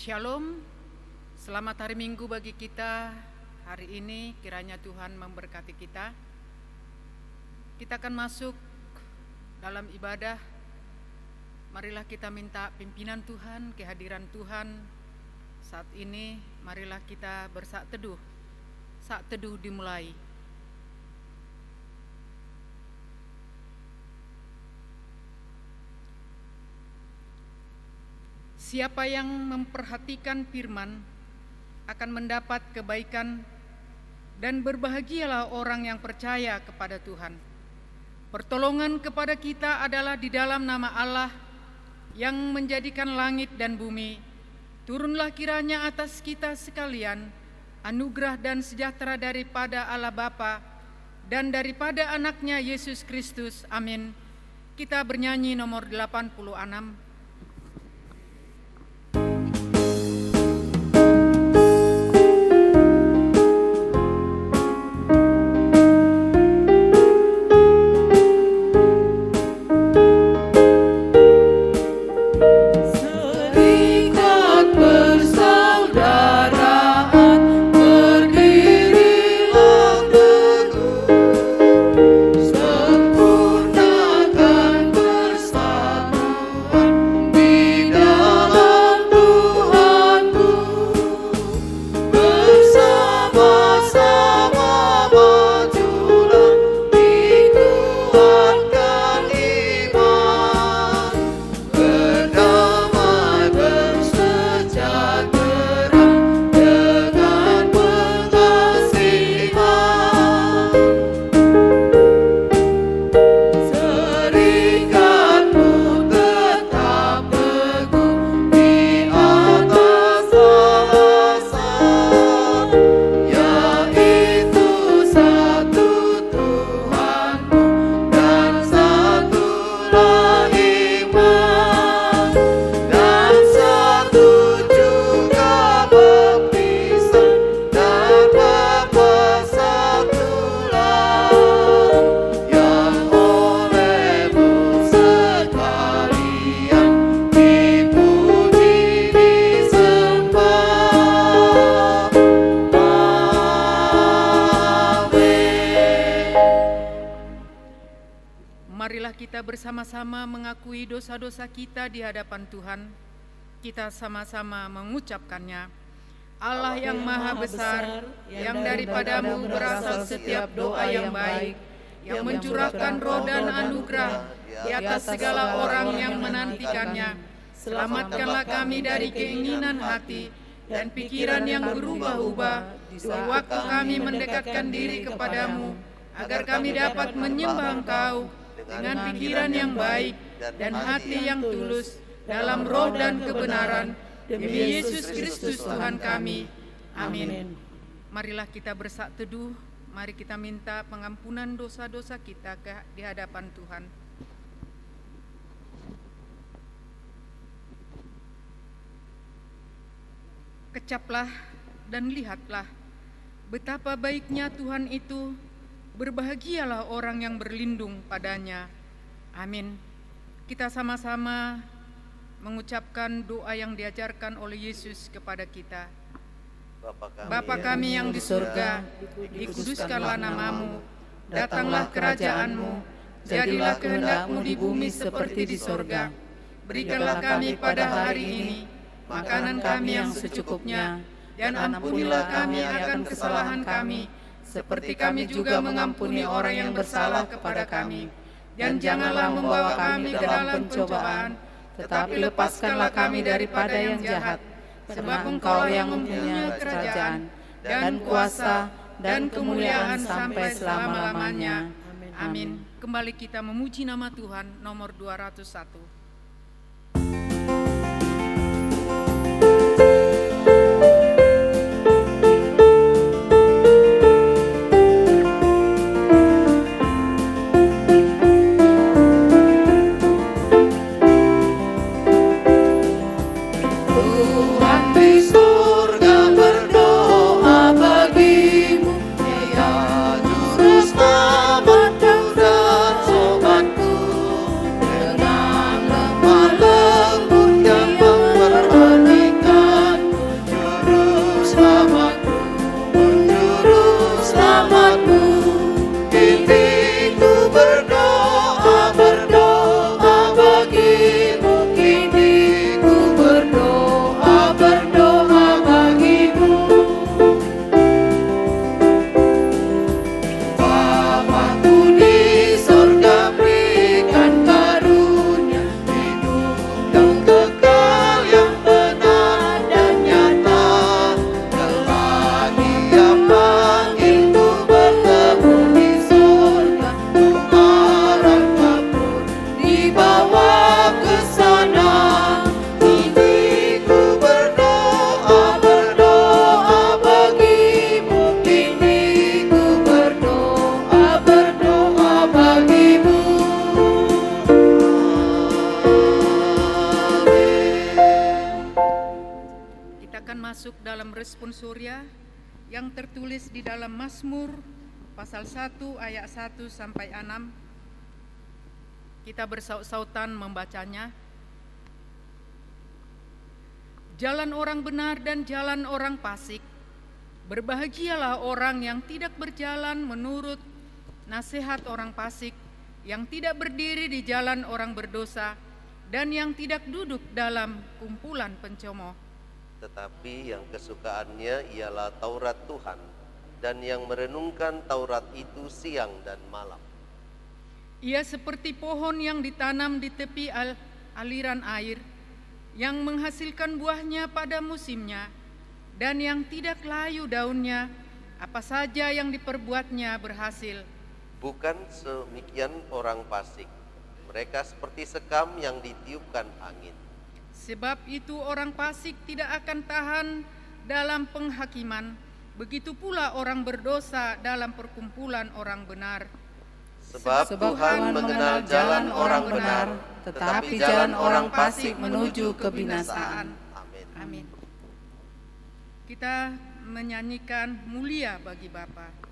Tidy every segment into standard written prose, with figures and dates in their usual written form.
Shalom, selamat hari Minggu bagi kita. Hari ini kiranya Tuhan memberkati kita. Kita akan masuk dalam ibadah. Marilah kita minta pimpinan Tuhan, kehadiran Tuhan. Saat ini marilah kita bersaat teduh. Saat teduh dimulai. Siapa yang memperhatikan firman akan mendapat kebaikan, dan berbahagialah orang yang percaya kepada Tuhan. Pertolongan kepada kita adalah di dalam nama Allah yang menjadikan langit dan bumi. Turunlah kiranya atas kita sekalian anugerah dan sejahtera daripada Allah Bapa dan daripada anaknya Yesus Kristus. Amin. Kita bernyanyi nomor 86. Marilah kita bersama-sama mengakui dosa-dosa kita di hadapan Tuhan. Kita sama-sama mengucapkannya. Allah yang Maha Besar, yang daripadamu berasal setiap doa yang baik, yang mencurahkan roh dan anugerah di atas segala orang yang menantikannya. Selamatkanlah kami dari keinginan hati dan pikiran yang berubah-ubah di waktu kami mendekatkan diri kepadamu, agar kami dapat menyembah Engkau dengan pikiran yang baik dan hati yang tulus dalam roh dan kebenaran, demi Yesus Kristus Tuhan kami. Amin. Marilah kita bersaat teduh, mari kita minta pengampunan dosa-dosa kita di hadapan Tuhan. Kecaplah dan lihatlah betapa baiknya Tuhan itu. Berbahagialah orang yang berlindung padanya. Amin. Kita sama-sama mengucapkan doa yang diajarkan oleh Yesus kepada kita. Bapa kami yang di surga, dikuduskanlah namamu, datanglah kerajaanmu, jadilah kehendak-mu di bumi seperti di surga. Berikanlah kami pada hari ini makanan kami yang secukupnya, dan ampunilah kami akan kesalahan kami, seperti kami juga mengampuni orang yang bersalah kepada kami. Dan janganlah membawa kami ke dalam pencobaan, tetapi lepaskanlah kami daripada yang jahat. Sebab Engkau yang mempunyai kerajaan, dan kuasa, dan kemuliaan sampai selama-lamanya. Amin. Kembali kita memuji nama Tuhan, nomor 201. Dengan lemah lembut yang memperhatikan masuk dalam responsoria yang tertulis di dalam Mazmur pasal 1 ayat 1 sampai 6. Kita bersaut-sautan membacanya. Jalan orang benar dan jalan orang fasik. Berbahagialah orang yang tidak berjalan menurut nasihat orang fasik, yang tidak berdiri di jalan orang berdosa, dan yang tidak duduk dalam kumpulan pencemooh. Tetapi yang kesukaannya ialah Taurat Tuhan, dan yang merenungkan Taurat itu siang dan malam. Ia seperti pohon yang ditanam di tepi aliran air, yang menghasilkan buahnya pada musimnya, dan yang tidak layu daunnya, apa saja yang diperbuatnya berhasil. Bukan semikian orang fasik, mereka seperti sekam yang ditiupkan angin. Sebab itu orang fasik tidak akan tahan dalam penghakiman, begitu pula orang berdosa dalam perkumpulan orang benar. Sebab Tuhan mengenal jalan orang benar, tetapi jalan orang fasik menuju kebinasaan. Amin. Amin. Kita menyanyikan Mulia Bagi Bapa.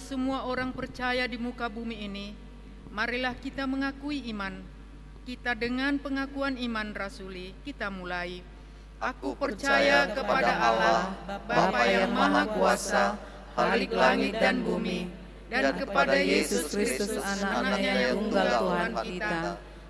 Semua orang percaya di muka bumi ini, marilah kita mengakui iman kita dengan pengakuan iman rasuli. Kita mulai. Aku percaya kepada Allah, Bapa yang Maha Kuasa, Khalik langit dan bumi, dan kepada Yesus Kristus, Anak-Nya yang tunggal Tuhan kita,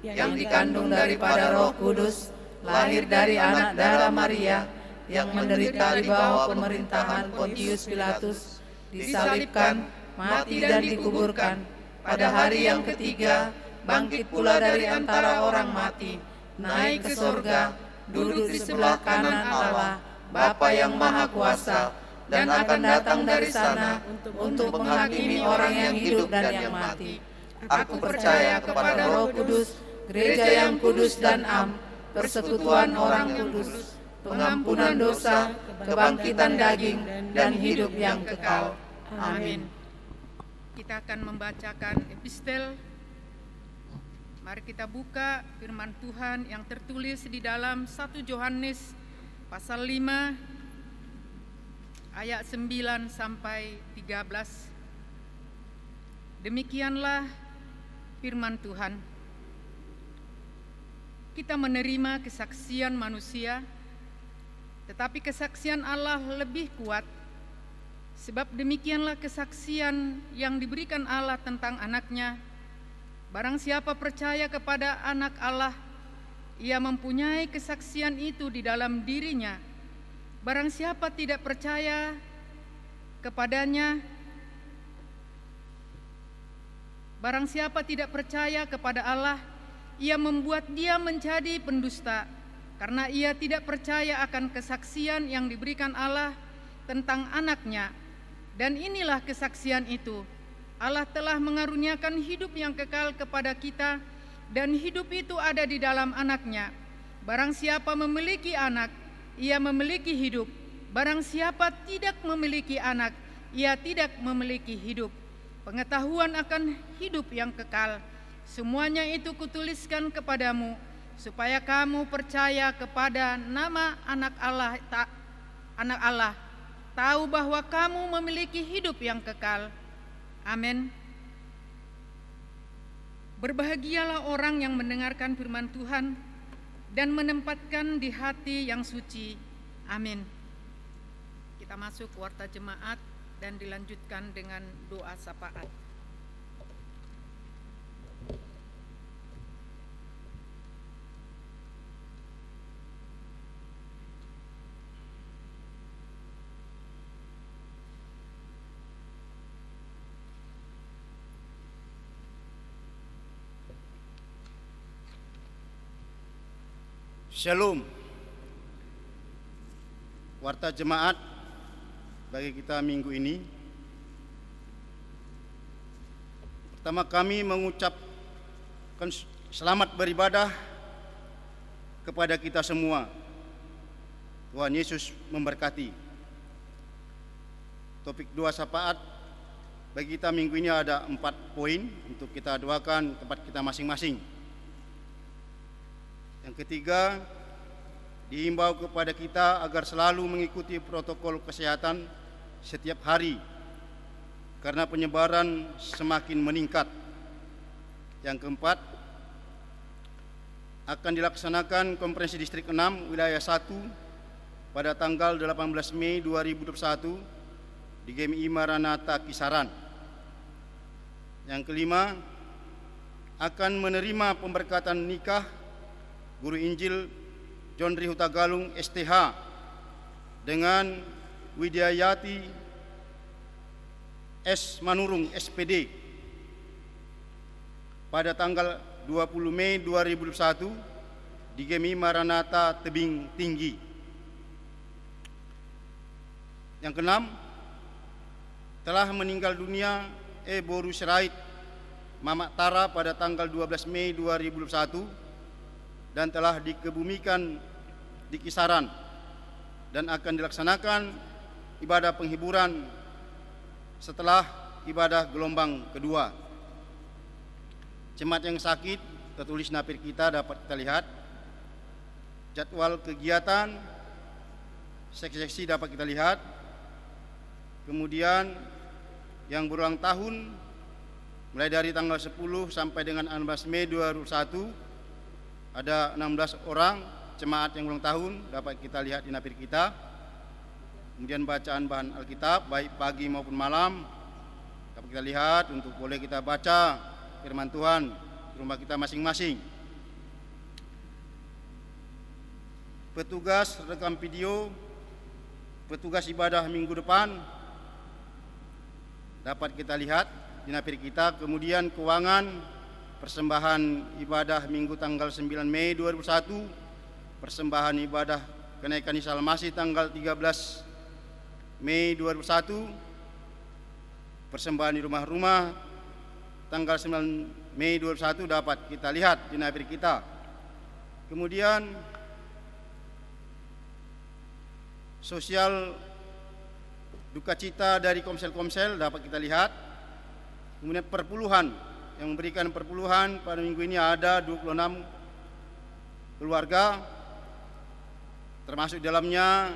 yang dikandung daripada Roh Kudus, lahir dari anak darah Maria, yang menderita di bawah pemerintahan Pontius Pilatus, disalibkan, mati dan dikuburkan, pada hari yang ketiga bangkit pula dari antara orang mati, naik ke surga, duduk di sebelah kanan Allah, Bapa yang Maha Kuasa, dan akan datang dari sana untuk menghakimi orang yang hidup dan yang mati. Aku percaya kepada Roh Kudus, gereja yang kudus dan am, persekutuan orang kudus, pengampunan dosa, kebangkitan daging, dan hidup yang kekal. Amin. Kita akan membacakan epistel. Mari kita buka firman Tuhan yang tertulis di dalam 1 Yohanes pasal 5 ayat 9 sampai 13. Demikianlah firman Tuhan. Kita menerima kesaksian manusia, tetapi kesaksian Allah lebih kuat. Sebab demikianlah kesaksian yang diberikan Allah tentang anaknya. Barang siapa percaya kepada anak Allah, ia mempunyai kesaksian itu di dalam dirinya. Barang siapa tidak percaya kepadanya, barang siapa tidak percaya kepada Allah, ia membuat dia menjadi pendusta, karena ia tidak percaya akan kesaksian yang diberikan Allah tentang anaknya. Dan inilah kesaksian itu, Allah telah mengaruniakan hidup yang kekal kepada kita, dan hidup itu ada di dalam anaknya. Barang siapa memiliki anak, ia memiliki hidup. Barang siapa tidak memiliki anak, ia tidak memiliki hidup. Pengetahuan akan hidup yang kekal, semuanya itu kutuliskan kepadamu, supaya kamu percaya kepada nama anak Allah, tahu bahwa kamu memiliki hidup yang kekal. Amin. Berbahagialah orang yang mendengarkan firman Tuhan dan menempatkan di hati yang suci. Amin. Kita masuk warta jemaat dan dilanjutkan dengan doa syafaat. Shalom. Warta jemaat bagi kita minggu ini. Pertama, kami mengucapkan selamat beribadah kepada kita semua. Tuhan Yesus memberkati. Topik doa syafaat bagi kita minggu ini ada 4 poin untuk kita doakan tempat kita masing-masing. Yang ketiga, dihimbau kepada kita agar selalu mengikuti protokol kesehatan setiap hari karena penyebaran semakin meningkat. Yang keempat, akan dilaksanakan konferensi distrik 6 wilayah 1 pada tanggal 18 Mei 2021 di GMI Maranatha Kisaran. Yang kelima, akan menerima pemberkatan nikah Guru Injil John Ri Hutagalung STH dengan Widyayati S. Manurung SPD pada tanggal 20 Mei 2021 di GMI Maranatha Tebing Tinggi. Yang keenam, telah meninggal dunia Boru Sirait Mamak Tara pada tanggal 12 Mei 2021 dan telah dikebumikan di Kisaran dan akan dilaksanakan ibadah penghiburan setelah ibadah gelombang kedua. Jemaat yang sakit tertulis napir kita dapat kita lihat. Jadwal kegiatan seksi-seksi dapat kita lihat. Kemudian yang berulang tahun mulai dari tanggal 10 sampai dengan 16 Mei 2021 ada 16 orang jemaat yang ulang tahun dapat kita lihat di napir kita. Kemudian bacaan bahan Alkitab baik pagi maupun malam dapat kita lihat untuk boleh kita baca firman Tuhan di rumah kita masing-masing. Petugas rekam video petugas ibadah minggu depan dapat kita lihat di napir kita. Kemudian keuangan persembahan ibadah minggu tanggal 9 Mei 2021, persembahan ibadah kenaikan Isa Al-Masih tanggal 13 Mei 2021, persembahan di rumah-rumah tanggal 9 Mei 2021 dapat kita lihat di napir kita. Kemudian sosial duka cita dari komsel-komsel dapat kita lihat. Kemudian perpuluhan yang memberikan perpuluhan pada minggu ini ada 26 keluarga, termasuk dalamnya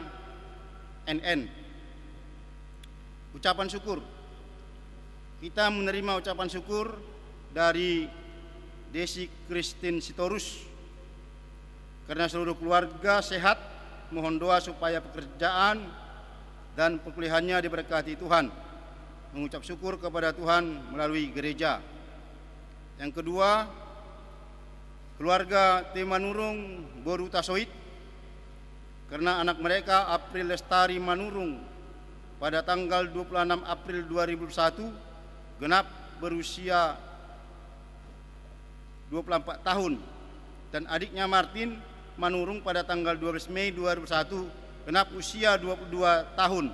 NN. Ucapan syukur, kita menerima ucapan syukur dari Desi Christine Sitorus karena seluruh keluarga sehat. Mohon doa supaya pekerjaan dan perkuliahannya diberkati Tuhan. Mengucap syukur kepada Tuhan melalui gereja. Yang kedua, keluarga T. Manurung Boru Tasoit karena anak mereka April Lestari Manurung pada tanggal 26 April 2021 genap berusia 24 tahun dan adiknya Martin Manurung pada tanggal 12 Mei 2021 genap usia 22 tahun.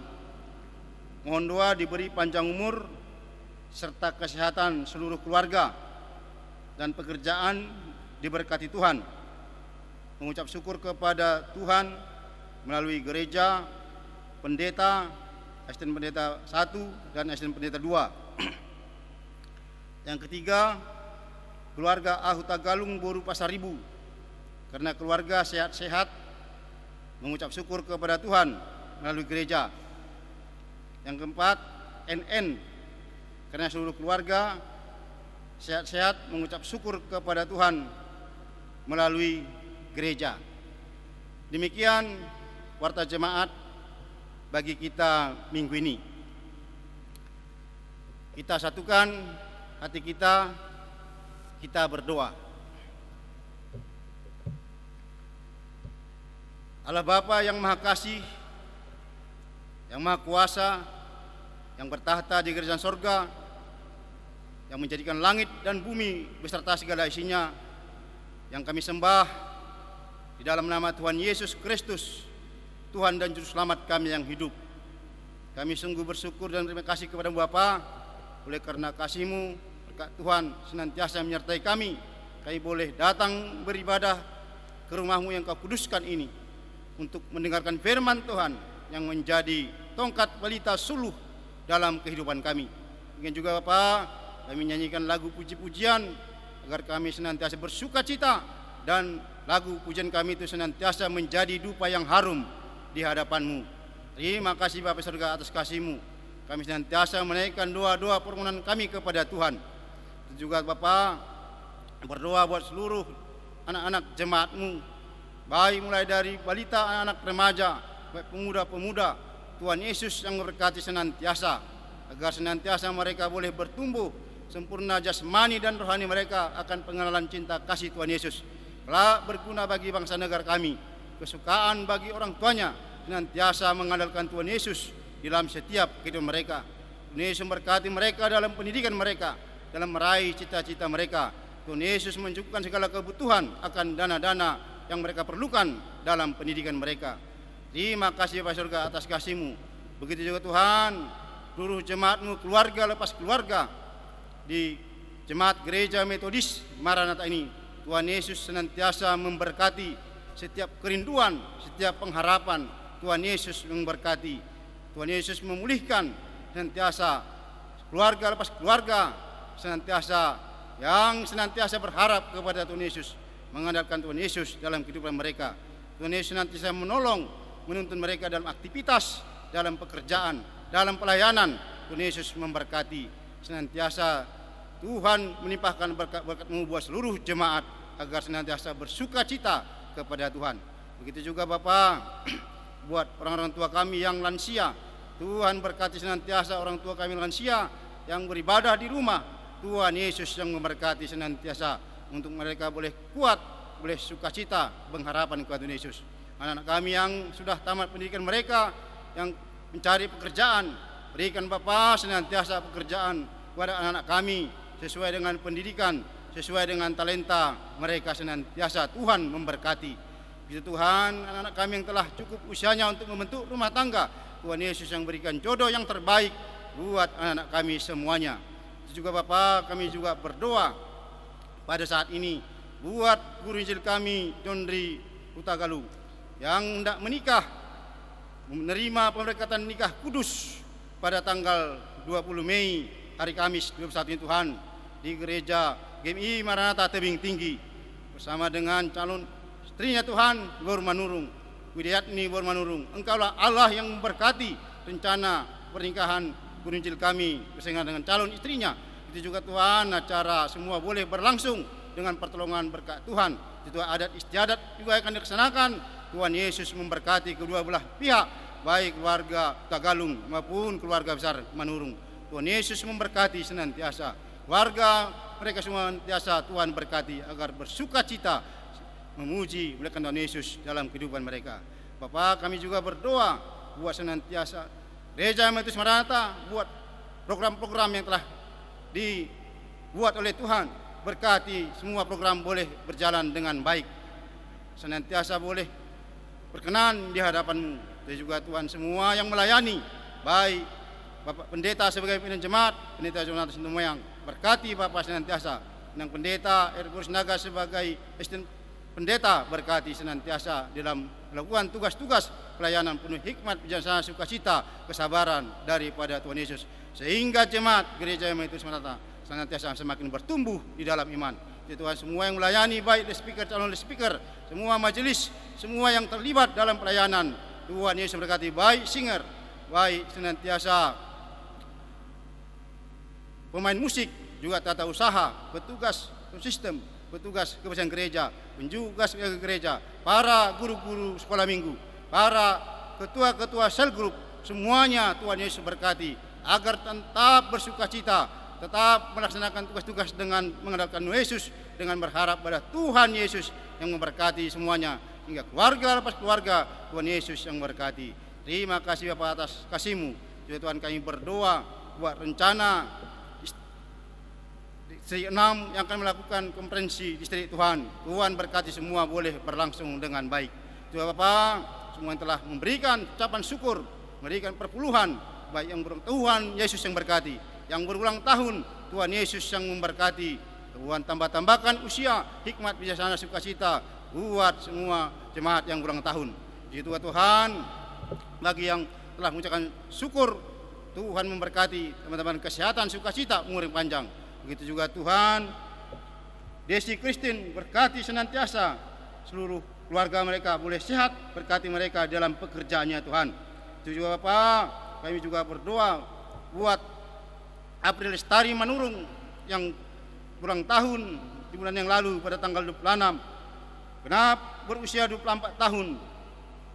Mohon doa diberi panjang umur serta kesehatan seluruh keluarga dan pekerjaan diberkati Tuhan. Mengucap syukur kepada Tuhan melalui gereja, pendeta, asisten pendeta 1 dan asisten pendeta 2. Yang ketiga, keluarga Ahutagalung Boru Pasaribu karena keluarga sehat-sehat mengucap syukur kepada Tuhan melalui gereja. Yang keempat, NN karena seluruh keluarga sehat-sehat mengucap syukur kepada Tuhan melalui gereja. Demikian warta jemaat bagi kita minggu ini. Kita satukan hati kita berdoa. Allah Bapa yang Maha Kasih, yang Maha Kuasa, yang bertahta di kerajaan sorga, yang menjadikan langit dan bumi beserta segala isinya, yang kami sembah di dalam nama Tuhan Yesus Kristus, Tuhan dan Juru Selamat kami yang hidup. Kami sungguh bersyukur dan terima kasih kepada Bapa, oleh karena kasih-Mu, berkat Tuhan senantiasa menyertai kami. Kami boleh datang beribadah ke rumah-Mu yang Kau kuduskan ini, untuk mendengarkan firman Tuhan yang menjadi tongkat pelita suluh dalam kehidupan kami. Mungkin juga Bapa, kami nyanyikan lagu puji-pujian agar kami senantiasa bersuka cita, dan lagu pujian kami itu senantiasa menjadi dupa yang harum di hadapan-Mu. Terima kasih Bapa surga atas kasih-Mu. Kami senantiasa menaikkan doa-doa permohonan kami kepada Tuhan. Itu juga Bapa, berdoa buat seluruh anak-anak jemaat-Mu, baik mulai dari balita, anak-anak remaja, baik pemuda-pemuda. Tuhan Yesus yang memberkati senantiasa, agar senantiasa mereka boleh bertumbuh sempurna jasmani dan rohani mereka akan pengenalan cinta kasih Tuhan Yesus. Kelak berguna bagi bangsa negara kami, kesukaan bagi orang tuanya, senantiasa mengandalkan Tuhan Yesus di dalam setiap kehidupan mereka. Tuhan Yesus memberkati mereka dalam pendidikan mereka, dalam meraih cita-cita mereka. Tuhan Yesus mencukupkan segala kebutuhan akan dana-dana yang mereka perlukan dalam pendidikan mereka. Terima kasih Bapak surga atas kasih-Mu. Begitu juga Tuhan, seluruh jemaat-Mu, keluarga lepas keluarga di jemaat gereja Metodis Maranatha ini. Tuhan Yesus senantiasa memberkati setiap kerinduan, setiap pengharapan. Tuhan Yesus memberkati. Tuhan Yesus memulihkan senantiasa keluarga lepas keluarga, senantiasa berharap kepada Tuhan Yesus, mengandalkan Tuhan Yesus dalam kehidupan mereka. Tuhan Yesus senantiasa menolong, menuntun mereka dalam aktivitas, dalam pekerjaan, dalam pelayanan. Tuhan Yesus memberkati. Senantiasa Tuhan melimpahkan berkat-berkat-Mu buat seluruh jemaat, agar senantiasa bersuka cita kepada Tuhan. Begitu juga Bapa, buat orang-orang tua kami yang lansia. Tuhan berkati senantiasa orang tua kami lansia yang beribadah di rumah. Tuhan Yesus yang memberkati senantiasa, untuk mereka boleh kuat, boleh sukacita, pengharapan kepada Tuhan Yesus. Anak-anak kami yang sudah tamat pendidikan mereka, yang mencari pekerjaan, berikan Bapa senantiasa pekerjaan kepada anak-anak kami sesuai dengan pendidikan, sesuai dengan talenta mereka senantiasa. Tuhan memberkati. Begitu Tuhan, anak-anak kami yang telah cukup usianya untuk membentuk rumah tangga, Tuhan Yesus yang berikan jodoh yang terbaik buat anak-anak kami semuanya. Itu juga Bapa, kami juga berdoa pada saat ini buat guru Injil kami Jondri Utagalu yang hendak menikah, menerima pemberkatan nikah kudus pada tanggal 20 Mei hari Kamis 21 ini Tuhan, di gereja GMI Maranatha Tebing Tinggi, bersama dengan calon istrinya Tuhan, Gor Manurung, Widiatni Gor Manurung. Engkaulah Allah yang memberkati rencana pernikahan guru Injil kami bersama dengan calon istrinya. Itu juga Tuhan, acara semua boleh berlangsung dengan pertolongan berkat Tuhan. Itu adat istiadat juga akan dilaksanakan. Tuhan Yesus memberkati kedua belah pihak, baik keluarga Tagalung maupun keluarga besar Manurung. Tuhan Yesus memberkati senantiasa warga mereka semua, senantiasa Tuhan berkati agar bersuka cita memuji melekat Tuhan Yesus dalam kehidupan mereka. Bapak, kami juga berdoa buat senantiasa Gereja Metodis Maranatha, buat program-program yang telah dibuat oleh Tuhan. Berkati semua program boleh berjalan dengan baik, senantiasa boleh berkenan di hadapan-Mu. Dan juga Tuhan, semua yang melayani, baik Bapak Pendeta sebagai pimpinan jemaat, Pendeta Jonathan Sintomoyang, berkati Bapak senantiasa. Dan Pendeta Ergus Naga sebagai asisten pendeta, berkati senantiasa dalam melakukan tugas-tugas pelayanan penuh hikmat, bijaksana, sukacita, kesabaran daripada Tuhan Yesus, sehingga jemaat Gereja Metodis Maranatha senantiasa semakin bertumbuh di dalam iman. Tuhan, semua yang melayani, baik speaker, calon speaker, semua majelis, semua yang terlibat dalam pelayanan, Tuhan Yesus berkati, baik singer, baik senantiasa pemain musik, juga tata usaha, petugas sistem, petugas kebersihan gereja, penjugas gereja, para guru-guru sekolah minggu, para ketua-ketua sel group, semuanya Tuhan Yesus berkati agar tetap bersukacita, tetap melaksanakan tugas-tugas dengan mengandalkan Yesus, dengan berharap pada Tuhan Yesus yang memberkati semuanya, hingga keluarga lepas keluarga, Tuhan Yesus yang memberkati. Terima kasih Bapak atas kasih-Mu. Tuhan, kami berdoa buat rencana Distrik 6 yang akan melakukan konferensi distrik Tuhan. Tuhan berkati semua boleh berlangsung dengan baik. Tuhan Bapak, semua yang telah memberikan ucapan syukur, memberikan perpuluhan, baik yang berulang Tuhan Yesus yang berkati, yang berulang tahun Tuhan Yesus yang memberkati. Tuhan tambahkan usia, hikmat, bijaksana, sukacita buat semua jemaat yang berulang tahun. Jadi Tuhan, bagi yang telah mengucapkan syukur, Tuhan memberkati teman-teman kesehatan, sukacita, umur yang panjang. Begitu juga Tuhan, Desi Christine berkati senantiasa seluruh keluarga mereka boleh sehat, berkati mereka dalam pekerjaannya Tuhan. Itu juga Bapak, kami juga berdoa buat April Lestari Manurung yang ulang tahun di bulan yang lalu pada tanggal 26, genap berusia 24 tahun.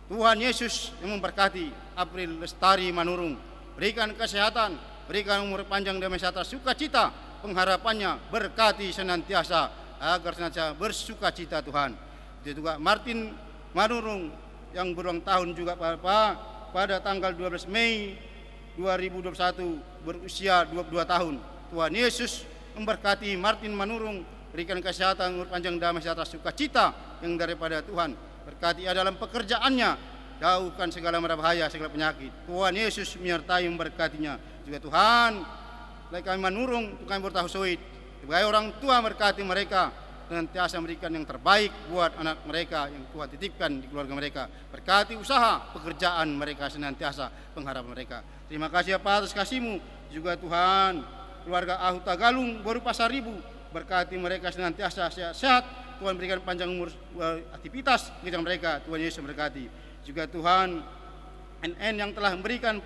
Tuhan Yesus yang memberkati April Lestari Manurung, berikan kesehatan, berikan umur panjang damai sejahtera, sukacita, pengharapannya berkati senantiasa agar senantiasa bersukacita Tuhan. Itu juga Martin Manurung yang berulang tahun juga Bapak pada tanggal 12 Mei 2021 berusia 22 tahun. Tuhan Yesus memberkati Martin Manurung, berikan kesehatan, umur panjang, damai sejahtera, sukacita yang daripada Tuhan. Berkati ia dalam pekerjaannya, jauhkan segala mara bahaya, segala penyakit. Tuhan Yesus menyertai memberkatinya. Juga Tuhan, kami Manurung, kami bertahu suit, sebagai orang tua berkati mereka, senantiasa memberikan yang terbaik buat anak mereka yang Tuhan titipkan di keluarga mereka. Berkati usaha, pekerjaan mereka senantiasa, pengharapan mereka. Terima kasih Bapak atas kasih-Mu. Juga Tuhan, keluarga Ahuta Galung, Baru Pasar Ribu, berkati mereka senantiasa sehat. Tuhan berikan panjang umur aktivitas kegiatan mereka. Tuhan Yesus memberkati. Juga Tuhan, NN yang telah memberikan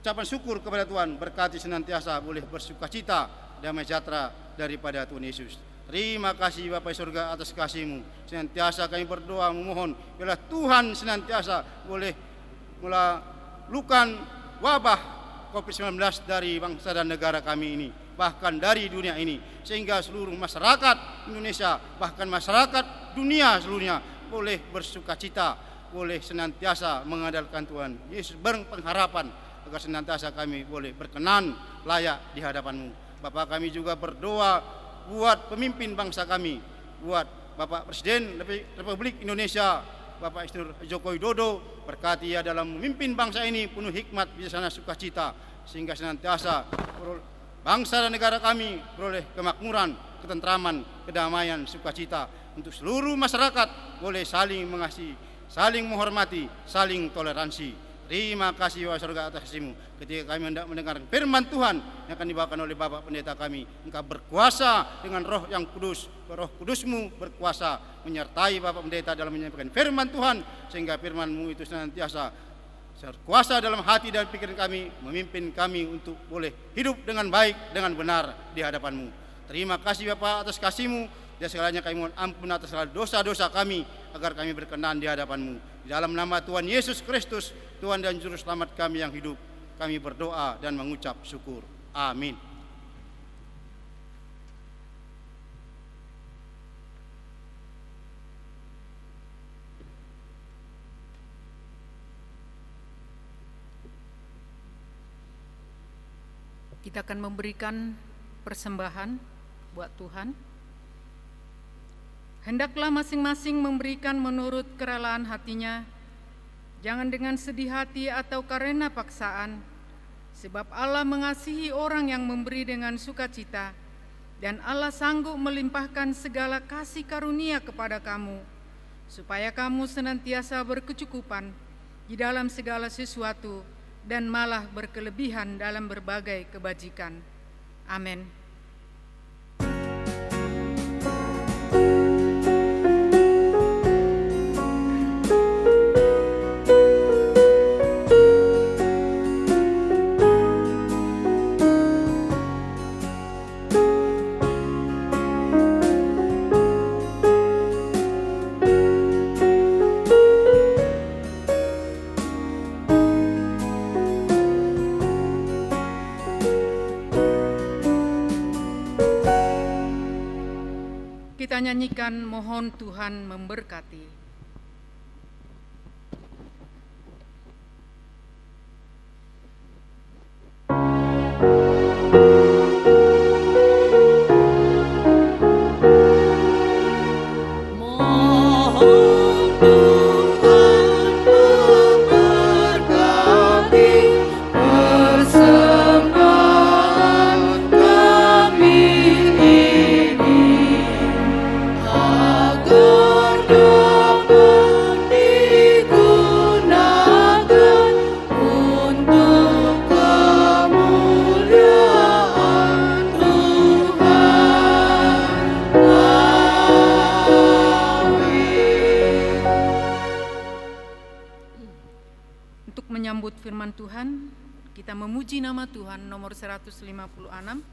ucapan syukur kepada Tuhan, berkati senantiasa boleh bersukacita, damai sejahtera daripada Tuhan Yesus. Terima kasih Bapa di surga atas kasih-Mu. Senantiasa kami berdoa memohon, biarlah Tuhan senantiasa boleh melakukan wabah COVID-19 dari bangsa dan negara kami ini, bahkan dari dunia ini, sehingga seluruh masyarakat Indonesia, bahkan masyarakat dunia seluruhnya boleh bersukacita, boleh senantiasa mengandalkan Tuhan Yesus, berpengharapan agar senantiasa kami boleh berkenan layak di hadapan-Mu. Bapak, kami juga berdoa buat pemimpin bangsa kami, buat Bapak Presiden Republik Indonesia, Bapak Insinyur Joko Widodo, berkati ia dalam memimpin bangsa ini penuh hikmat, bijaksana, sukacita, sehingga senantiasa bangsa dan negara kami beroleh kemakmuran, ketentraman, kedamaian, sukacita, untuk seluruh masyarakat boleh saling mengasihi, saling menghormati, saling toleransi. Terima kasih Bapak surga atas kasih-Mu. Ketika kami hendak mendengar firman Tuhan yang akan dibawakan oleh Bapak Pendeta kami, Engkau berkuasa dengan Roh yang kudus, Roh Kudus-Mu berkuasa menyertai Bapak Pendeta dalam menyampaikan firman Tuhan, sehingga firman-Mu itu senantiasa berkuasa dalam hati dan pikiran kami, memimpin kami untuk boleh hidup dengan baik, dengan benar di hadapan-Mu. Terima kasih Bapak atas kasih-Mu, dan segalanya kami mohon ampun atas segala dosa-dosa kami, agar kami berkenan di hadapan-Mu. Di dalam nama Tuhan Yesus Kristus, Tuhan dan Juru Selamat kami yang hidup, kami berdoa dan mengucap syukur. Amin. Kita akan memberikan persembahan buat Tuhan. Hendaklah masing-masing memberikan menurut kerelaan hatinya, jangan dengan sedih hati atau karena paksaan, sebab Allah mengasihi orang yang memberi dengan sukacita, dan Allah sanggup melimpahkan segala kasih karunia kepada kamu, supaya kamu senantiasa berkecukupan di dalam segala sesuatu, dan malah berkelebihan dalam berbagai kebajikan. Amin. Kita nyanyikan mohon Tuhan memberkati. Menyambut firman Tuhan, kita memuji nama Tuhan nomor 156.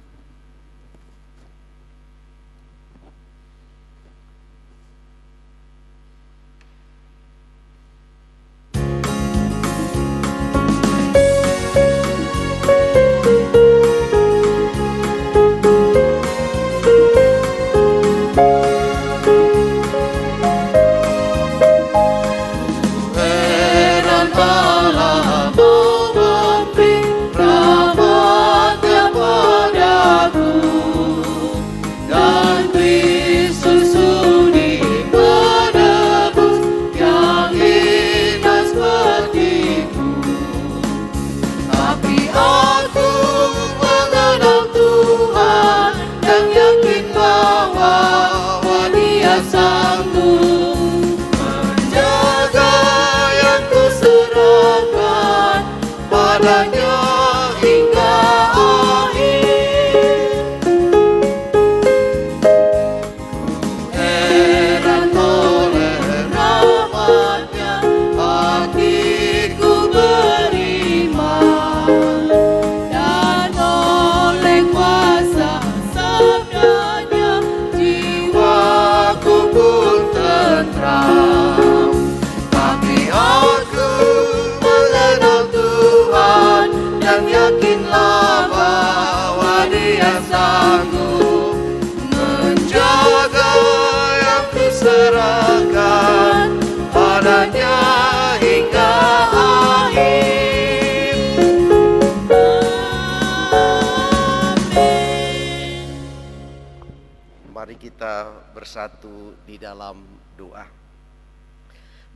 Bersatu di dalam doa.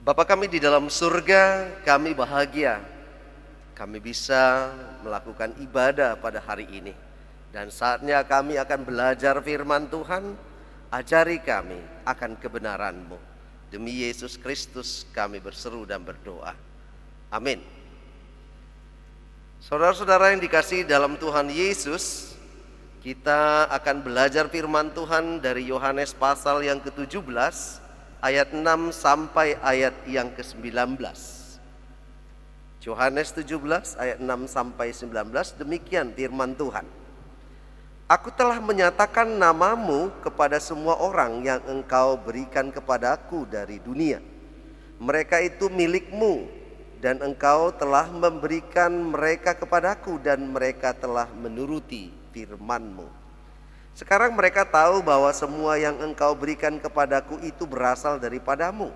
Bapa kami di dalam surga, kami bahagia kami bisa melakukan ibadah pada hari ini. Dan saatnya kami akan belajar firman Tuhan. Ajari kami akan kebenaran-Mu. Demi Yesus Kristus kami berseru dan berdoa. Amin. Saudara-saudara yang dikasihi dalam Tuhan Yesus, kita akan belajar firman Tuhan dari Yohanes pasal yang ke-17 ayat 6 sampai ayat yang ke-19. Yohanes 17 ayat 6 sampai 19, demikian firman Tuhan. Aku telah menyatakan namamu kepada semua orang yang engkau berikan kepadaku dari dunia. Mereka itu milikmu dan engkau telah memberikan mereka kepadaku dan mereka telah menuruti firman-Mu. Sekarang mereka tahu bahwa semua yang engkau berikan kepadaku itu berasal daripada-Mu.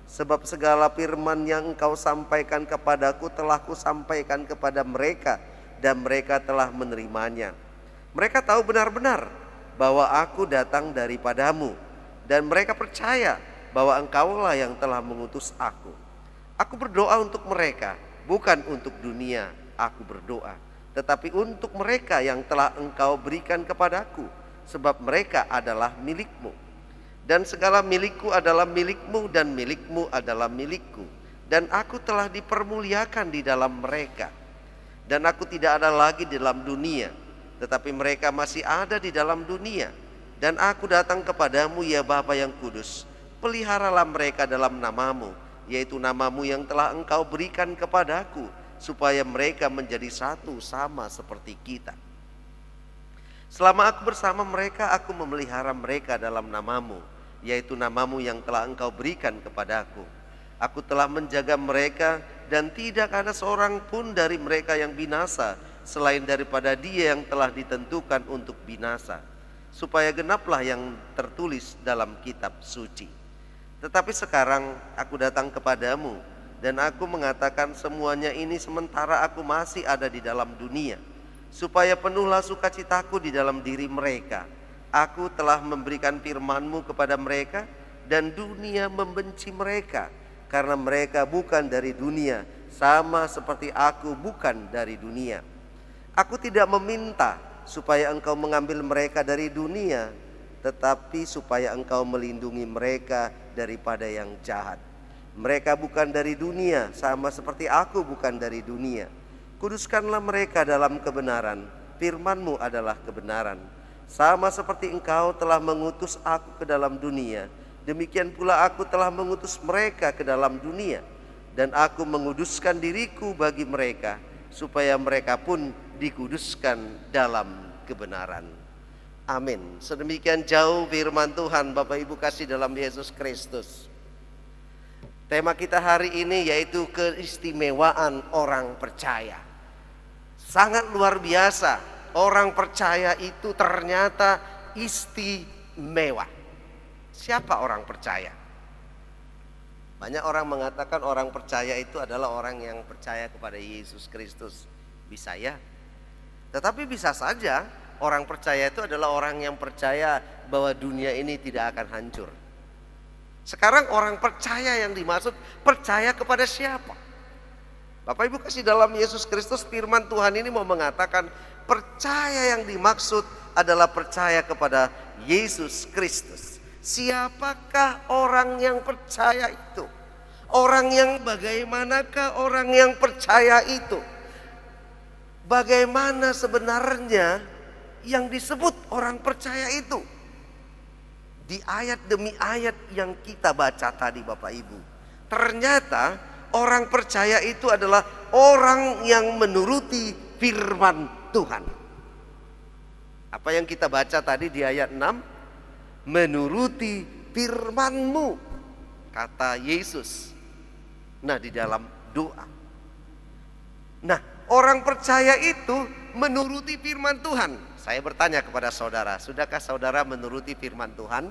Sebab segala firman yang engkau sampaikan kepadaku telah kusampaikan kepada mereka dan mereka telah menerimanya. Mereka tahu benar-benar bahwa aku datang daripada-Mu dan mereka percaya bahwa engkaulah yang telah mengutus aku. Aku berdoa untuk mereka, bukan untuk dunia aku berdoa, tetapi untuk mereka yang telah engkau berikan kepadaku, sebab mereka adalah milik-Mu. Dan segala milikku adalah milik-Mu dan milik-Mu adalah milikku. Dan aku telah dipermuliakan di dalam mereka. Dan aku tidak ada lagi di dalam dunia, tetapi mereka masih ada di dalam dunia. Dan aku datang kepadamu ya Bapa yang kudus, peliharalah mereka dalam namamu, yaitu namamu yang telah engkau berikan kepadaku, supaya mereka menjadi satu sama seperti kita. Selama aku bersama mereka, aku memelihara mereka dalam namamu, yaitu namamu yang telah engkau berikan kepadaku. Aku telah menjaga mereka dan tidak ada seorang pun dari mereka yang binasa, selain daripada dia yang telah ditentukan untuk binasa, supaya genaplah yang tertulis dalam kitab suci. Tetapi sekarang aku datang kepadamu, dan aku mengatakan semuanya ini sementara aku masih ada di dalam dunia, supaya penuhlah sukacitaku di dalam diri mereka. Aku telah memberikan firman-Mu kepada mereka, dan dunia membenci mereka, karena mereka bukan dari dunia, sama seperti aku bukan dari dunia. Aku tidak meminta supaya engkau mengambil mereka dari dunia, tetapi supaya engkau melindungi mereka daripada yang jahat. Mereka bukan dari dunia, sama seperti aku bukan dari dunia. Kuduskanlah mereka dalam kebenaran, firman-Mu adalah kebenaran. Sama seperti engkau telah mengutus aku ke dalam dunia, demikian pula aku telah mengutus mereka ke dalam dunia. Dan aku menguduskan diriku bagi mereka, supaya mereka pun dikuduskan dalam kebenaran. Amin. Sedemikian jauh firman Tuhan, Bapak Ibu kasih dalam Yesus Kristus. Tema kita hari ini yaitu keistimewaan orang percaya. Sangat luar biasa, orang percaya itu ternyata istimewa. Siapa orang percaya? Banyak orang mengatakan orang percaya itu adalah orang yang percaya kepada Yesus Kristus. Bisa ya? Tetapi bisa saja orang percaya itu adalah orang yang percaya bahwa dunia ini tidak akan hancur. Sekarang orang percaya yang dimaksud percaya kepada siapa? Bapak Ibu kasih dalam Yesus Kristus, firman Tuhan ini mau mengatakan percaya yang dimaksud adalah percaya kepada Yesus Kristus. Siapakah orang yang percaya itu? Orang yang bagaimanakah orang yang percaya itu? Bagaimana sebenarnya yang disebut orang percaya itu? Di ayat demi ayat yang kita baca tadi Bapak Ibu, ternyata orang percaya itu adalah orang yang menuruti firman Tuhan. Apa yang kita baca tadi di ayat 6? Menuruti firman-Mu, kata Yesus. Nah, di dalam doa. Nah, orang percaya itu menuruti firman Tuhan. Saya bertanya kepada saudara, sudahkah saudara menuruti firman Tuhan?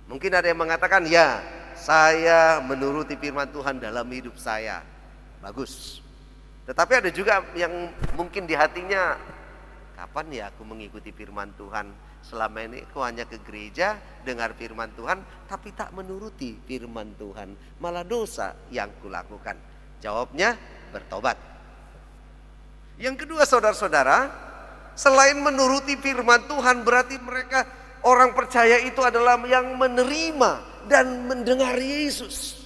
Mungkin ada yang mengatakan, ya, saya menuruti firman Tuhan dalam hidup saya. Bagus. Tetapi ada juga yang mungkin di hatinya, kapan ya aku mengikuti firman Tuhan? Selama ini aku hanya ke gereja, dengar firman Tuhan, tapi tak menuruti firman Tuhan. Malah dosa yang kulakukan. Jawabnya, bertobat. Yang kedua saudara-saudara, selain menuruti firman Tuhan, berarti mereka orang percaya itu adalah yang menerima dan mendengar Yesus.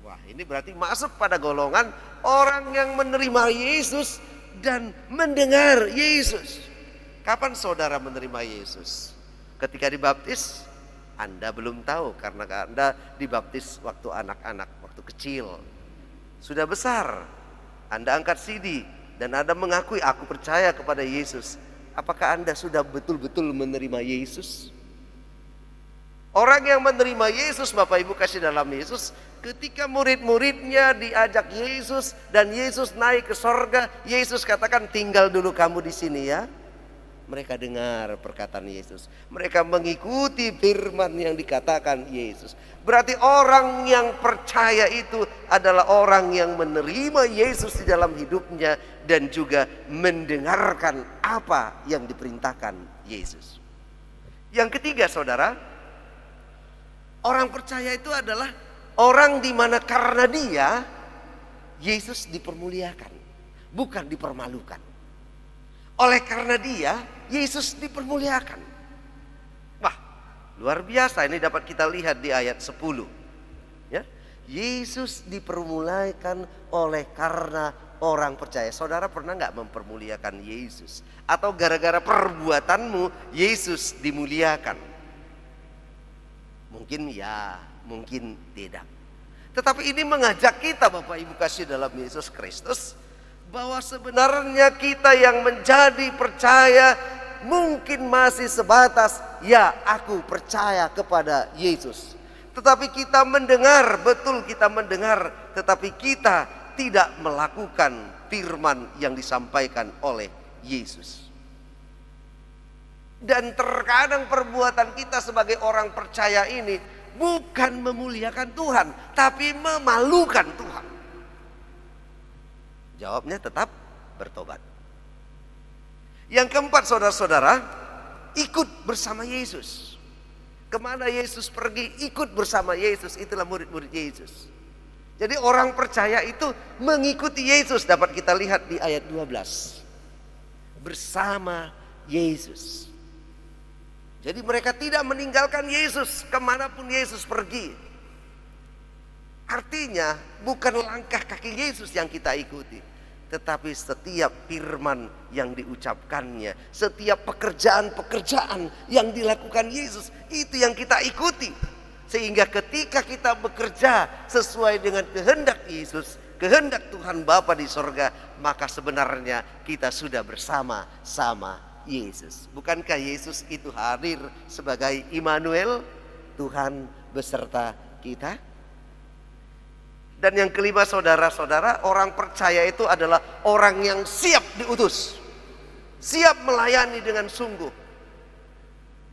Wah, ini berarti masuk pada golongan orang yang menerima Yesus dan mendengar Yesus. Kapan saudara menerima Yesus? Ketika dibaptis? Anda belum tahu karena Anda dibaptis waktu anak-anak, waktu kecil. Sudah besar, Anda angkat CD dan Anda mengakui, aku percaya kepada Yesus. Apakah Anda sudah betul-betul menerima Yesus? Orang yang menerima Yesus, Bapak Ibu kasih dalam Yesus, ketika murid-muridnya diajak Yesus dan Yesus naik ke sorga, Yesus katakan, tinggal dulu kamu di sini ya. Mereka dengar perkataan Yesus. Mereka mengikuti firman yang dikatakan Yesus. Berarti orang yang percaya itu adalah orang yang menerima Yesus di dalam hidupnya dan juga mendengarkan apa yang diperintahkan Yesus. Yang ketiga saudara, orang percaya itu adalah orang di mana karena dia Yesus dipermuliakan, bukan dipermalukan. Oleh karena dia Yesus dipermuliakan. Wah, luar biasa, ini dapat kita lihat di ayat 10 ya. Yesus dipermuliakan oleh karena orang percaya. Saudara pernah gak mempermuliakan Yesus? Atau gara-gara perbuatanmu Yesus dimuliakan? Mungkin ya, mungkin tidak. Tetapi ini mengajak kita Bapak Ibu kasih dalam Yesus Kristus, bahwa sebenarnya kita yang menjadi percaya mungkin masih sebatas, ya aku percaya kepada Yesus. Tetapi kita mendengar, betul kita mendengar, tetapi kita tidak melakukan firman yang disampaikan oleh Yesus. Dan terkadang perbuatan kita sebagai orang percaya ini bukan memuliakan Tuhan, tapi memalukan Tuhan. Jawabnya tetap bertobat. Yang keempat saudara-saudara, ikut bersama Yesus. Kemana Yesus pergi, ikut bersama Yesus. Itulah murid-murid Yesus. Jadi orang percaya itu mengikuti Yesus. Dapat kita lihat di ayat 12. Bersama Yesus. Jadi mereka tidak meninggalkan Yesus kemanapun Yesus pergi. Artinya bukan langkah kaki Yesus yang kita ikuti, tetapi setiap firman yang diucapkannya, setiap pekerjaan-pekerjaan yang dilakukan Yesus, itu yang kita ikuti. Sehingga ketika kita bekerja sesuai dengan kehendak Yesus, kehendak Tuhan Bapa di sorga, maka sebenarnya kita sudah bersama-sama Yesus. Bukankah Yesus itu hadir sebagai Immanuel, Tuhan beserta kita? Dan yang kelima, saudara-saudara, orang percaya itu adalah orang yang siap diutus, siap melayani dengan sungguh.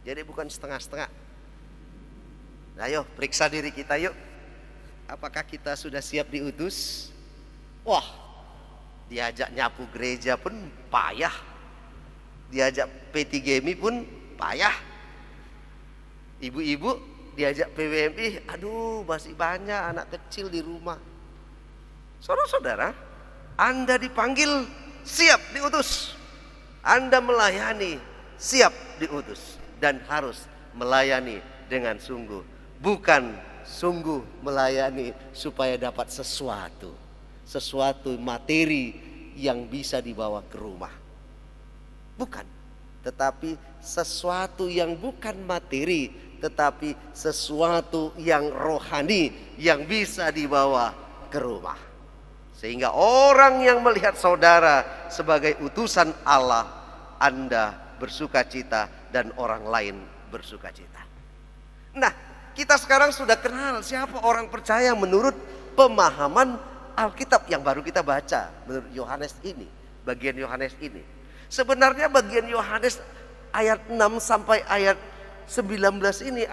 Jadi bukan setengah-setengah. Nah, ayo periksa diri kita yuk. Apakah kita sudah siap diutus? Wah, diajak nyapu gereja pun payah, diajak P3GMI pun payah. Ibu-ibu diajak PWMI, aduh masih banyak anak kecil di rumah. Saudara-saudara, Anda dipanggil siap diutus. Anda melayani siap diutus. Dan harus melayani dengan sungguh. Bukan sungguh melayani supaya dapat sesuatu materi yang bisa dibawa ke rumah. Bukan. Tetapi sesuatu yang bukan materi, tetapi sesuatu yang rohani yang bisa dibawa ke rumah. Sehingga orang yang melihat saudara sebagai utusan Allah, Anda bersuka cita dan orang lain bersuka cita. Nah, kita sekarang sudah kenal siapa orang percaya menurut pemahaman Alkitab yang baru kita baca, menurut Yohanes ini, bagian Yohanes ini. Sebenarnya bagian Yohanes ayat 6 sampai ayat 19 ini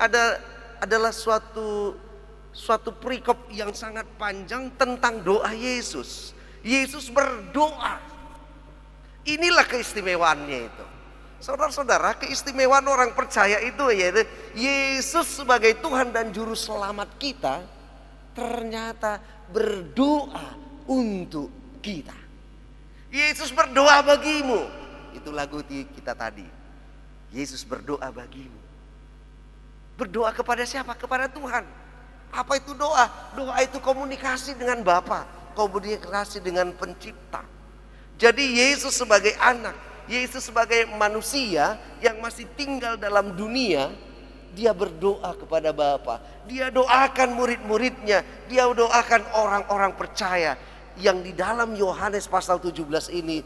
adalah suatu perikop yang sangat panjang tentang doa Yesus. Yesus berdoa. Inilah keistimewaannya itu. Saudara-saudara, keistimewaan orang percaya itu yaitu Yesus sebagai Tuhan dan Juru Selamat kita ternyata berdoa untuk kita. Yesus berdoa bagimu. Itu lagu kita tadi. Yesus berdoa bagimu. Berdoa kepada siapa? Kepada Tuhan. Apa itu doa? Doa itu komunikasi dengan Bapa, komunikasi dengan Pencipta. Jadi Yesus sebagai anak, Yesus sebagai manusia yang masih tinggal dalam dunia, dia berdoa kepada Bapa. Dia doakan murid-muridnya, dia doakan orang-orang percaya. Yang di dalam Yohanes pasal 17 ini,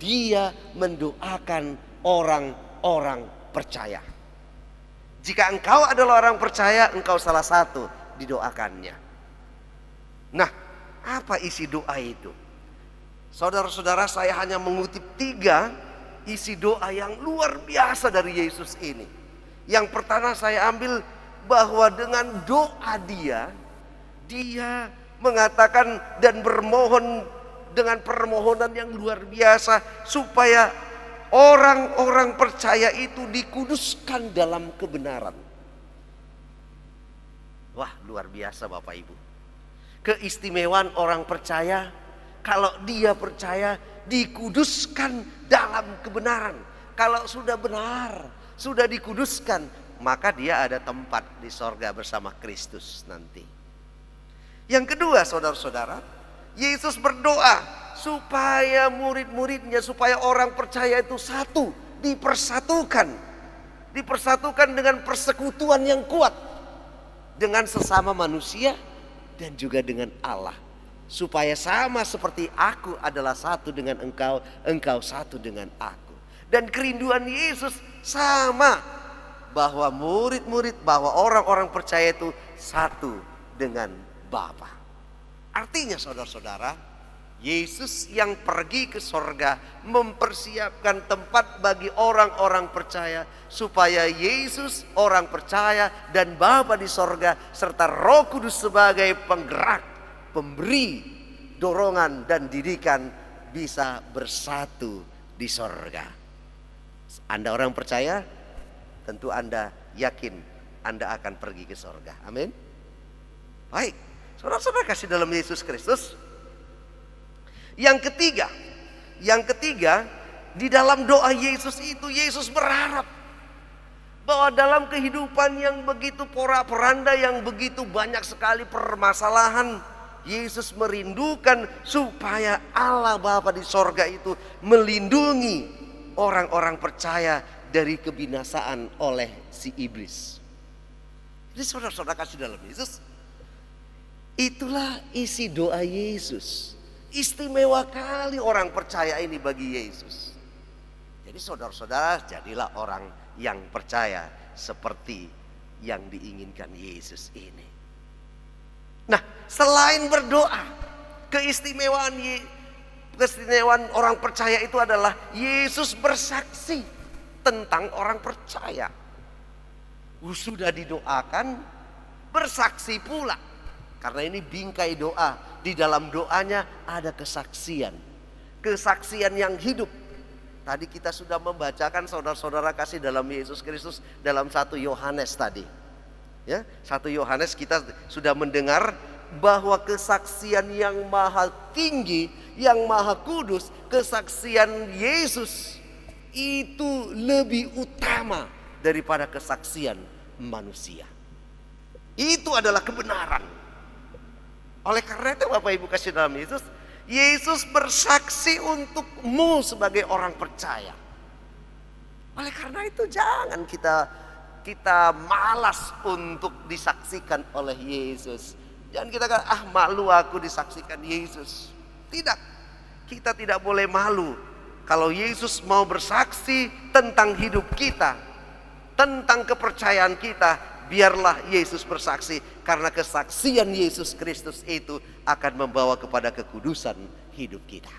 dia mendoakan orang-orang percaya. Jika engkau adalah orang percaya, engkau salah satu didoakannya. Nah, apa isi doa itu? Saudara-saudara, saya hanya mengutip 3 isi doa yang luar biasa dari Yesus ini. Yang pertama saya ambil bahwa dengan doa dia mengatakan dan bermohon dengan permohonan yang luar biasa supaya orang-orang percaya itu dikuduskan dalam kebenaran. Wah, luar biasa Bapak Ibu. Keistimewaan orang percaya, kalau dia percaya dikuduskan dalam kebenaran. Kalau sudah benar, sudah dikuduskan, maka dia ada tempat di sorga bersama Kristus nanti. Yang kedua, saudara-saudara, Yesus berdoa supaya murid-muridnya, supaya orang percaya itu satu, dipersatukan dengan persekutuan yang kuat dengan sesama manusia dan juga dengan Allah, supaya sama seperti aku adalah satu dengan engkau, engkau satu dengan aku. Dan kerinduan Yesus sama, bahwa murid-murid, bahwa orang-orang percaya itu satu dengan Bapa. Artinya saudara-saudara, Yesus yang pergi ke sorga mempersiapkan tempat bagi orang-orang percaya, supaya Yesus, orang percaya, dan Bapa di sorga serta Roh Kudus sebagai penggerak, pemberi dorongan dan didikan bisa bersatu di sorga. Anda orang percaya, tentu Anda yakin Anda akan pergi ke sorga. Amin. Baik, saudara-saudara kasih dalam Yesus Kristus. Yang ketiga, di dalam doa Yesus itu, Yesus berharap bahwa dalam kehidupan yang begitu porak-poranda, yang begitu banyak sekali permasalahan, Yesus merindukan supaya Allah Bapa di sorga itu melindungi orang-orang percaya dari kebinasaan oleh si iblis. Jadi saudara-saudara kasih dalam Yesus, itulah isi doa Yesus. Istimewa kali orang percaya ini bagi Yesus. Jadi saudara-saudara, jadilah orang yang percaya seperti yang diinginkan Yesus ini. Nah, selain berdoa, keistimewaan orang percaya itu adalah Yesus bersaksi tentang orang percaya. Sudah didoakan, bersaksi pula. Karena ini bingkai doa. Di dalam doanya ada kesaksian. Kesaksian yang hidup. Tadi kita sudah membacakan, saudara-saudara kasih dalam Yesus Kristus, dalam 1 Yohanes tadi. Ya, 1 Yohanes kita sudah mendengar bahwa kesaksian yang maha tinggi, yang maha kudus, kesaksian Yesus itu lebih utama daripada kesaksian manusia. Itu adalah kebenaran. Oleh karena itu Bapak Ibu kasih dalam Yesus, Yesus bersaksi untukmu sebagai orang percaya. Oleh karena itu jangan kita malas untuk disaksikan oleh Yesus. Jangan kita kata, malu aku disaksikan Yesus. Tidak, kita tidak boleh malu. Kalau Yesus mau bersaksi tentang hidup kita, tentang kepercayaan kita, biarlah Yesus bersaksi. Karena kesaksian Yesus Kristus itu akan membawa kepada kekudusan hidup kita.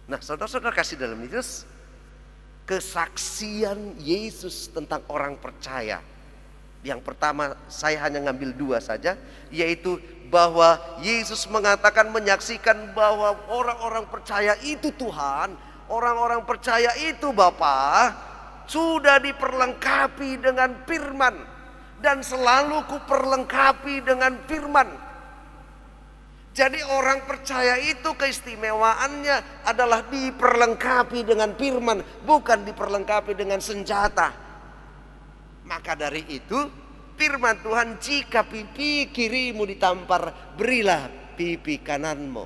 Nah, saudara-saudara kasih dalam Yesus, kesaksian Yesus tentang orang percaya. Yang pertama saya hanya ngambil 2 saja, yaitu bahwa Yesus mengatakan, menyaksikan bahwa orang-orang percaya itu Tuhan, orang-orang percaya itu Bapa, sudah diperlengkapi dengan firman, dan selalu kuperlengkapi dengan firman. Jadi orang percaya itu keistimewaannya adalah diperlengkapi dengan firman, bukan diperlengkapi dengan senjata. Maka dari itu firman Tuhan, jika pipi kirimu ditampar, berilah pipi kananmu.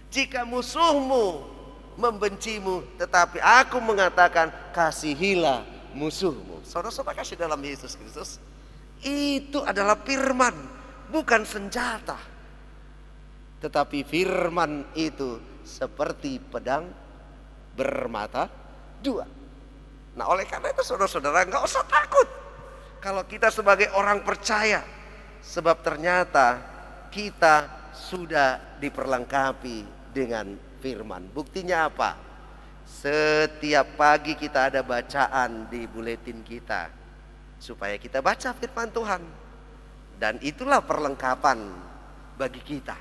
Jika musuhmu membencimu, tetapi aku mengatakan kasihilah musuhmu. Saudara-saudara kasih dalam Yesus Kristus, itu adalah firman, bukan senjata. Tetapi firman itu seperti pedang bermata 2. Nah, oleh karena itu saudara-saudara nggak usah takut kalau kita sebagai orang percaya, sebab ternyata kita sudah diperlengkapi dengan firman. Buktinya apa? Setiap pagi kita ada bacaan di buletin kita supaya kita baca firman Tuhan, dan itulah perlengkapan bagi kita.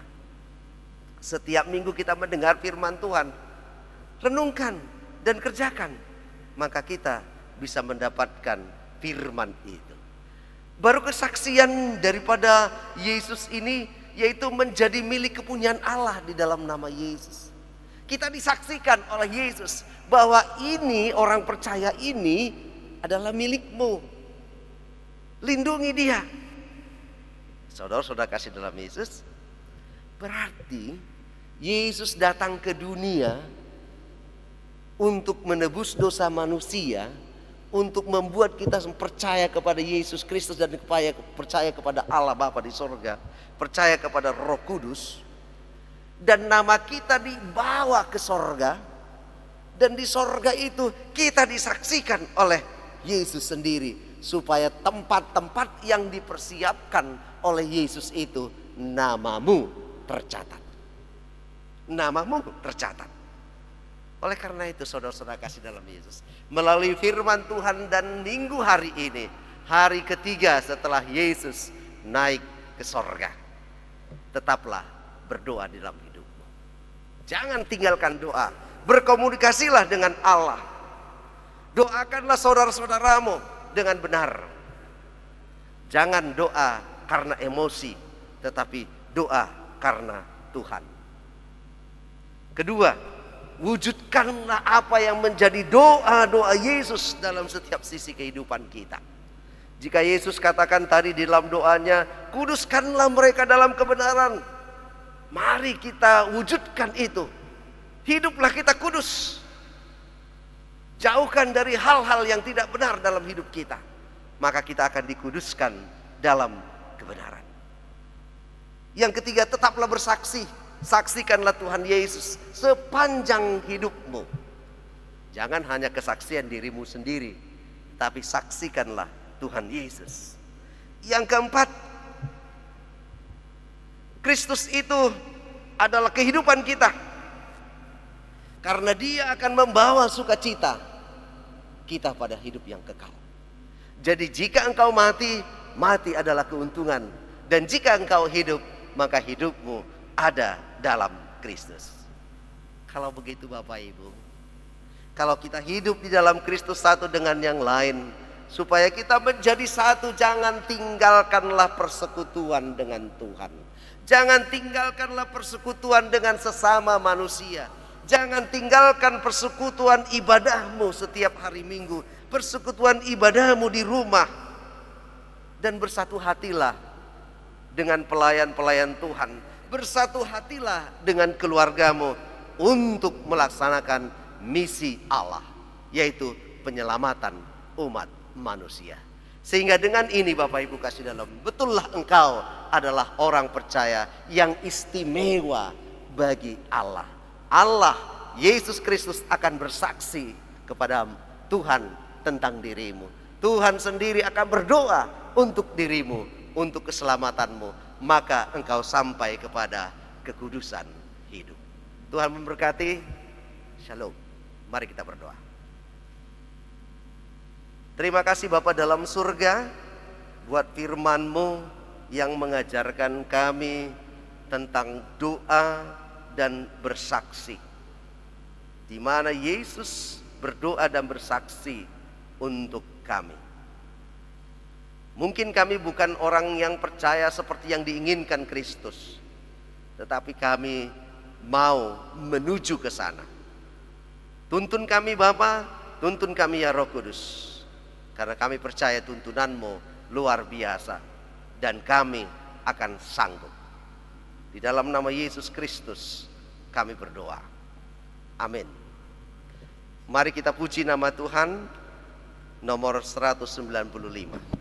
Setiap minggu kita mendengar firman Tuhan, renungkan dan kerjakan, maka kita bisa mendapatkan firman itu. Baru kesaksian daripada Yesus ini, yaitu menjadi milik kepunyaan Allah di dalam nama Yesus. Kita disaksikan oleh Yesus bahwa ini orang percaya ini adalah milikmu. Lindungi dia. Saudara-saudara kasih dalam Yesus, berarti Yesus datang ke dunia untuk menebus dosa manusia, untuk membuat kita percaya kepada Yesus Kristus dan percaya kepada Allah Bapa di sorga, percaya kepada Roh Kudus, dan nama kita dibawa ke sorga, dan di sorga itu kita disaksikan oleh Yesus sendiri, supaya tempat-tempat yang dipersiapkan oleh Yesus itu namamu tercatat. Namamu tercatat. Oleh karena itu saudara-saudara kasih dalam Yesus, melalui firman Tuhan dan minggu hari ini, hari ketiga setelah Yesus naik ke sorga, tetaplah berdoa di dalam hidupmu. Jangan tinggalkan doa. Berkomunikasilah dengan Allah. Doakanlah saudara-saudaramu dengan benar. Jangan doa karena emosi, tetapi doa karena Tuhan. Kedua, wujudkanlah apa yang menjadi doa-doa Yesus dalam setiap sisi kehidupan kita. Jika Yesus katakan tadi di dalam doanya, kuduskanlah mereka dalam kebenaran. Mari kita wujudkan itu. Hiduplah kita kudus. Jauhkan dari hal-hal yang tidak benar dalam hidup kita. Maka kita akan dikuduskan dalam kebenaran. Yang ketiga, tetaplah bersaksi. Saksikanlah Tuhan Yesus sepanjang hidupmu. Jangan hanya kesaksian dirimu sendiri, tapi saksikanlah Tuhan Yesus. Yang keempat, Kristus itu adalah kehidupan kita. Karena Dia akan membawa sukacita kita pada hidup yang kekal. Jadi jika engkau mati, mati adalah keuntungan. Dan jika engkau hidup, maka hidupmu ada dalam Kristus. Kalau begitu Bapak Ibu, kalau kita hidup di dalam Kristus satu dengan yang lain, supaya kita menjadi satu, jangan tinggalkanlah persekutuan dengan Tuhan. Jangan tinggalkanlah persekutuan dengan sesama manusia. Jangan tinggalkan persekutuan ibadahmu setiap hari Minggu, persekutuan ibadahmu di rumah. Dan bersatu hatilah dengan pelayan-pelayan Tuhan. Bersatu hatilah dengan keluargamu untuk melaksanakan misi Allah, yaitu penyelamatan umat manusia. Sehingga dengan ini Bapak Ibu kasih dalam, betullah engkau adalah orang percaya yang istimewa bagi Allah. Allah, Yesus Kristus akan bersaksi kepada Tuhan tentang dirimu. Tuhan sendiri akan berdoa untuk dirimu, untuk keselamatanmu. Maka engkau sampai kepada kekudusan hidup. Tuhan memberkati. Shalom. Mari kita berdoa. Terima kasih Bapa dalam surga, buat firman-Mu yang mengajarkan kami tentang doa dan bersaksi, di mana Yesus berdoa dan bersaksi untuk kami. Mungkin kami bukan orang yang percaya seperti yang diinginkan Kristus, tetapi kami mau menuju ke sana. Tuntun kami Bapa, tuntun kami ya Roh Kudus, karena kami percaya tuntunan-Mu luar biasa dan kami akan sanggup. Di dalam nama Yesus Kristus kami berdoa. Amin. Mari kita puji nama Tuhan. Nomor 195.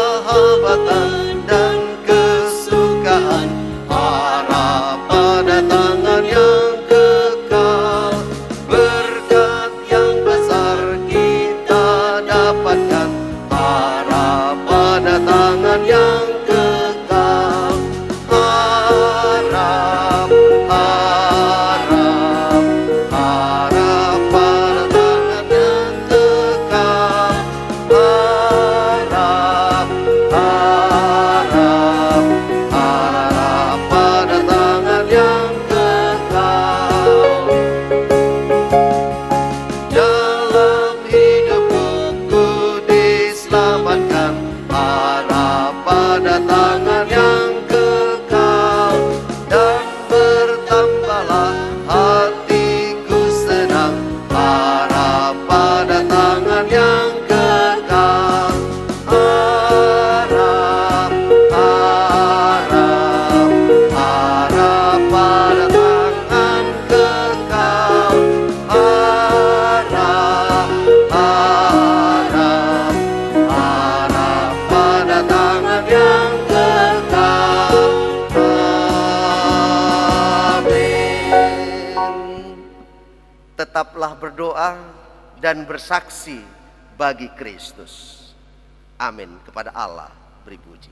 Persahabatan dan kesukaan, harap pada tangan yang kekal. Berkat yang besar kita dapatkan, harap pada tangan yang kekal. Harap, harap, harap pada tangan yang kekal. Harap, harap, harap pada tangan yang kekal. Dalam hidupku ku diselamatkan, harap pada tangan yang kekal. Dan bertambahlah hatiku senang, harap pada tangan yang kekal. Harap, harap, harap pada tangan kekal. Harap, harap, harap pada tangan yang kekal. Amin. Tetaplah berdoa dan bersaksi bagi Kristus. Amin. Kepada Allah beri puji.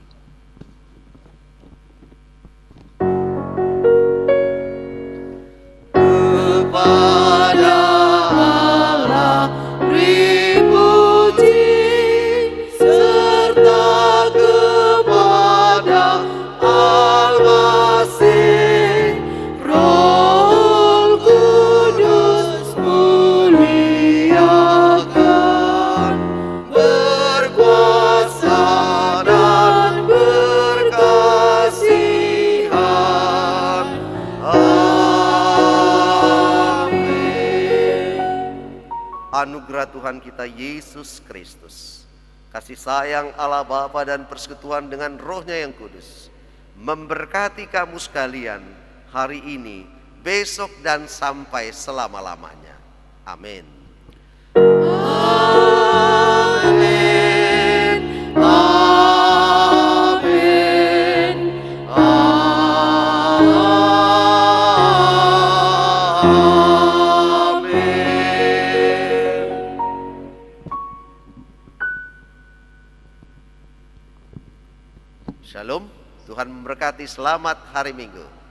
Kepada Allah beri puji serta anugerah Tuhan kita Yesus Kristus, kasih sayang Allah Bapa dan persekutuan dengan Roh-Nya yang kudus memberkati kamu sekalian hari ini, besok, dan sampai selama-lamanya. Amin. Amin. Amin. Amin. Shalom, Tuhan memberkati, selamat hari Minggu.